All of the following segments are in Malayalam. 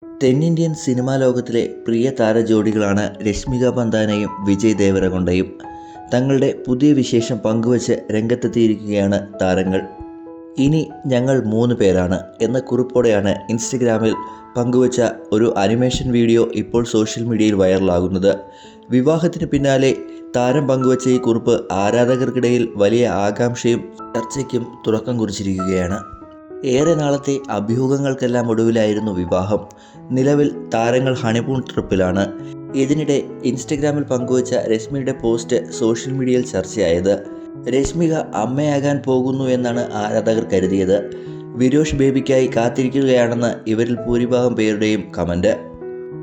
തെന്നിന്ത്യൻ സിനിമാ ലോകത്തിലെ പ്രിയ താരജോഡികളാണ് രശ്മിക മന്ദാനയും വിജയ് ദേവരകൊണ്ടയും. തങ്ങളുടെ പുതിയ വിശേഷം പങ്കുവച്ച് രംഗത്തെത്തിയിരിക്കുകയാണ് താരങ്ങൾ. ഇനി ഞങ്ങൾ 3 പേരാണ് എന്ന കുറിപ്പോടെയാണ് ഇൻസ്റ്റഗ്രാമിൽ പങ്കുവച്ച ഒരു അനിമേഷൻ വീഡിയോ ഇപ്പോൾ സോഷ്യൽ മീഡിയയിൽ വൈറലാകുന്നത്. വിവാഹത്തിന് പിന്നാലെ താരം പങ്കുവച്ച ഈ കുറിപ്പ് ആരാധകർക്കിടയിൽ വലിയ ആകാംക്ഷയും ചർച്ചയ്ക്കും തുടക്കം കുറിച്ചിരിക്കുകയാണ്. ഏറെ നാളത്തെ അഭ്യൂഹങ്ങൾക്കെല്ലാം ഒടുവിലായിരുന്നു വിവാഹം. നിലവിൽ താരങ്ങൾ ഹണിമൂൺ ട്രിപ്പിലാണ്. ഇതിനിടെ ഇൻസ്റ്റഗ്രാമിൽ പങ്കുവച്ച രശ്മിയുടെ പോസ്റ്റ് സോഷ്യൽ മീഡിയയിൽ ചർച്ചയായത്. രശ്മിക അമ്മയാകാൻ പോകുന്നു എന്നാണ് ആരാധകർ കരുതിയത്. വിരോഷ് ബേബിക്കായി കാത്തിരിക്കുകയാണെന്ന് ഇവരിൽ ഭൂരിഭാഗം പേരുടെയും കമൻറ്റ്.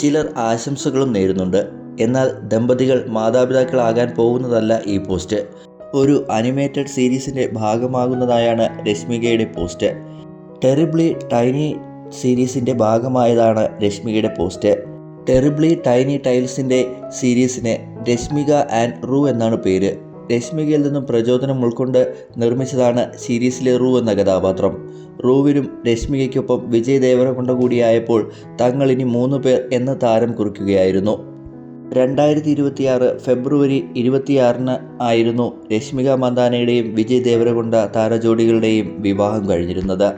ചിലർ ആശംസകളും നേരുന്നുണ്ട്. എന്നാൽ ദമ്പതികൾ മാതാപിതാക്കളാകാൻ പോകുന്നതല്ല ഈ പോസ്റ്റ്. ഒരു അനിമേറ്റഡ് സീരീസിൻ്റെ ഭാഗമാകുന്നതായാണ് രശ്മികയുടെ പോസ്റ്റ്. ടെറിബ്ലി ടൈനി സീരീസിൻ്റെ ഭാഗമായതാണ് രശ്മികയുടെ പോസ്റ്റ്. ടെറിബ്ലി ടൈനി ടൈൽസിൻ്റെ സീരീസിന് രശ്മിക ആൻഡ് റൂ എന്നാണ് പേര്. രശ്മികയിൽ നിന്നും പ്രചോദനം ഉൾക്കൊണ്ട് നിർമ്മിച്ചതാണ് സീരീസിലെ റൂ എന്ന കഥാപാത്രം. റൂവിനും രശ്മികയ്ക്കൊപ്പം വിജയ് ദേവരകൊണ്ട കൂടിയായപ്പോൾ തങ്ങൾ ഇനി 3 പേർ എന്ന താരം കുറിക്കുകയായിരുന്നു. 2026 ഫെബ്രുവരി 26 ആയിരുന്നു രശ്മിക മന്ദാനയുടെയും വിജയ് ദേവരകൊണ്ട താരജോഡികളുടെയും വിവാഹം കഴിഞ്ഞിരുന്നത്.